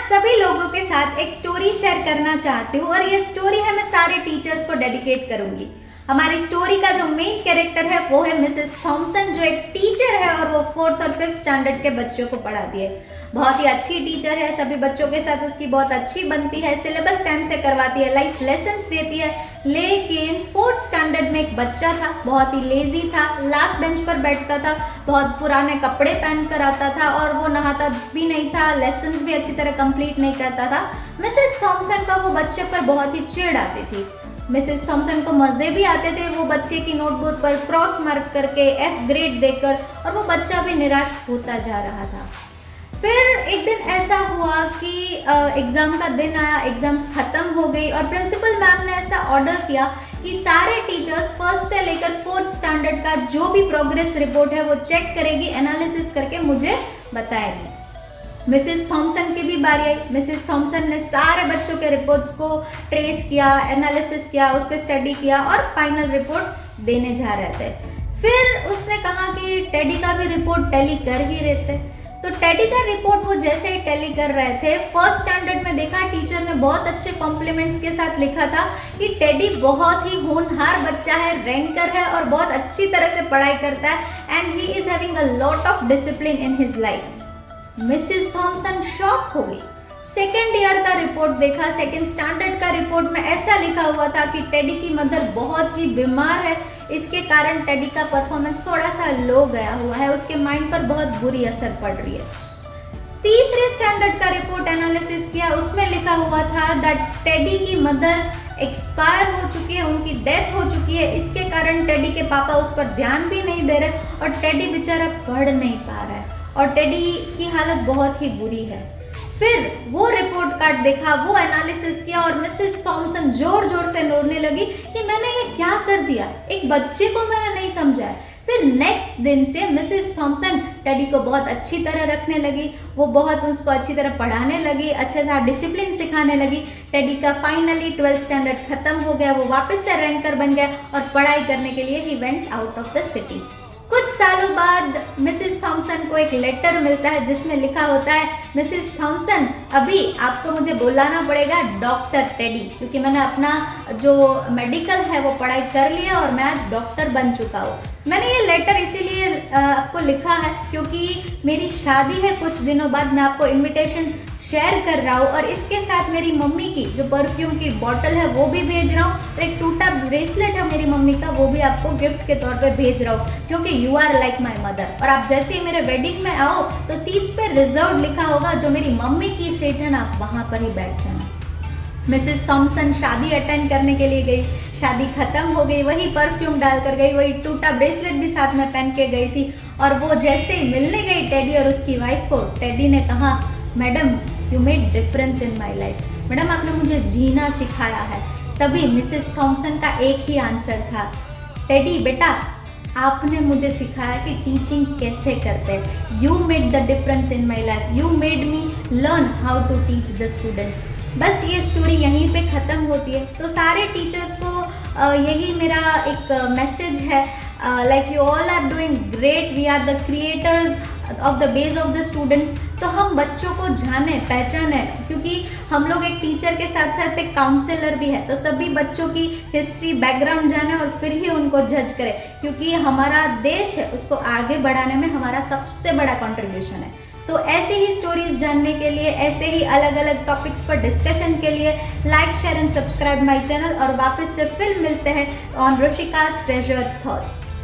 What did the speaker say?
सभी लोगों के साथ एक स्टोरी शेयर करना चाहती हूँ और ये स्टोरी है मैं सारे टीचर्स को डेडिकेट करूंगी। हमारी स्टोरी का जो मेन कैरेक्टर है वो है मिसेस थॉमसन, जो एक टीचर है और वो 4th और 5th स्टैंडर्ड के बच्चों को पढ़ाती है। बहुत ही अच्छी टीचर है, सभी बच्चों के साथ उसकी बहुत अच्छी बनती है, सिलेबस टाइम से करवाती है, लाइफ लेसन्स देती है। लेकिन 4th स्टैंडर्ड में एक बच्चा था, बहुत ही लेजी था, लास्ट बेंच पर बैठता था, बहुत पुराने कपड़े पहन कर आता था और वो नहाता भी नहीं था, लेसन्स भी अच्छी तरह कंप्लीट नहीं करता था। मिसेस थॉमसन का वो बच्चे पर बहुत ही चिढ़ आती थी। मिसेस थॉमसन को मज़े भी आते थे वो बच्चे की नोटबुक पर क्रॉस मार्क करके F ग्रेड देकर, और वो बच्चा भी निराश होता जा रहा था। फिर एक दिन ऐसा हुआ कि एग्ज़ाम का दिन आया, एग्ज़ाम्स ख़त्म हो गई और प्रिंसिपल मैम ने ऐसा ऑर्डर किया कि सारे टीचर्स 1st से लेकर 4th स्टैंडर्ड का जो भी प्रोग्रेस रिपोर्ट है वो चेक करेगी, एनालिसिस करके मुझे बताएगी। मिसेस थॉमसन की भी बारी आई। मिसेस थॉमसन ने सारे बच्चों के रिपोर्ट्स को ट्रेस किया, एनालिसिस किया, उस पर स्टडी किया और फाइनल रिपोर्ट देने जा रहे थे। फिर उसने कहा कि टेडी का भी रिपोर्ट टैली कर ही रहे थे। तो टेडी का रिपोर्ट वो जैसे ही टैली कर रहे थे, 1st स्टैंडर्ड में देखा टीचर ने बहुत अच्छे कॉम्प्लीमेंट्स के साथ लिखा था कि टेडी बहुत ही होनहार बच्चा है, रैंकर है और बहुत अच्छी तरह से पढ़ाई करता है and he is having a lot of discipline in his life. Mrs Thomson shock हो गई। 2nd ईयर का रिपोर्ट देखा, 2nd स्टैंडर्ड का रिपोर्ट में ऐसा लिखा हुआ था कि टेडी की मदर बहुत ही बीमार है, इसके कारण टेडी का परफॉर्मेंस थोड़ा सा लो गया हुआ है, उसके माइंड पर बहुत बुरी असर पड़ रही है। 3रे स्टैंडर्ड का रिपोर्ट एनालिसिस किया, उसमें लिखा हुआ था दैट टेडी की मदर एक्सपायर हो चुकी है, उनकी डेथ हो चुकी है, इसके कारण टेडी के पापा उस पर ध्यान भी नहीं दे रहे और टेडी बेचारा पढ़ नहीं पा रहा है और टेडी की हालत बहुत ही बुरी है। फिर वो रिपोर्ट कार्ड देखा, वो एनालिसिस किया और मिसेस थॉमसन जोर जोर से रोने लगी कि मैंने ये क्या कर दिया, एक बच्चे को मैंने नहीं समझा है। फिर नेक्स्ट दिन से मिसेस थॉमसन टेडी को बहुत अच्छी तरह रखने लगी, वो बहुत उसको अच्छी तरह पढ़ाने लगी, अच्छे से डिसिप्लिन सिखाने लगी। टेडी का फाइनली 12th स्टैंडर्ड खत्म हो गया, वो वापस से रैंकर बन गया और पढ़ाई करने के लिए he went out of the city. कुछ सालों बाद मिसेस थॉमसन को एक लेटर मिलता है जिसमें लिखा होता है, मिसेस थॉमसन अभी आपको मुझे बुलाना पड़ेगा डॉक्टर टेडी, क्योंकि मैंने अपना जो मेडिकल है वो पढ़ाई कर लिया और मैं आज डॉक्टर बन चुका हूँ। मैंने ये लेटर इसीलिए आपको लिखा है क्योंकि मेरी शादी है कुछ दिनों बाद, मैं आपको इनविटेशन शेयर कर रहा हूँ और इसके साथ मेरी मम्मी की जो परफ्यूम की बॉटल है वो भी भेज रहा हूँ और एक टूटा ब्रेसलेट है मेरी मम्मी का, वो भी आपको गिफ्ट के तौर पे भेज रहा हूँ क्योंकि you are like my mother. और आप जैसे ही मेरे वेडिंग में आओ तो सीट्स पे रिजर्व लिखा होगा, जो मेरी मम्मी की सीट है ना, आप वहाँ पर ही बैठ जाना। मिसेस थॉमसन शादी अटेंड करने के लिए गई, शादी खत्म हो गई, वही परफ्यूम डालकर गई, वही टूटा ब्रेसलेट भी साथ में पहन के गई थी। और वो जैसे ही मिलने गई टेडी और उसकी वाइफ को, टेडी ने कहा, madam you made difference in my life, madam आपने मुझे जीना सिखाया है। तभी मिसेस थॉमसन का एक ही आंसर था, टेडी बेटा आपने मुझे सिखाया कि टीचिंग कैसे करते हैं, you made the difference in my life, you made me learn how to teach the students. बस ये स्टोरी यहीं पे ख़त्म होती है। तो सारे टीचर्स को यही मेरा एक मैसेज है, like you all are doing great, we are the creators of the base of the students. तो हम बच्चों को जाने पहचाने, क्योंकि हम लोग एक टीचर के साथ साथ एक काउंसलर भी है, तो सभी बच्चों की हिस्ट्री बैकग्राउंड जाने और फिर ही उनको जज करें, क्योंकि हमारा देश है उसको आगे बढ़ाने में हमारा सबसे बड़ा कंट्रीब्यूशन है। तो ऐसे ही स्टोरीज जानने के लिए, ऐसे ही अलग अलग टॉपिक्स पर डिस्कशन के लिए like share and subscribe my channel. और वापस से फिर मिलते हैं ऑन रुशिका's ट्रेजर थॉट्स।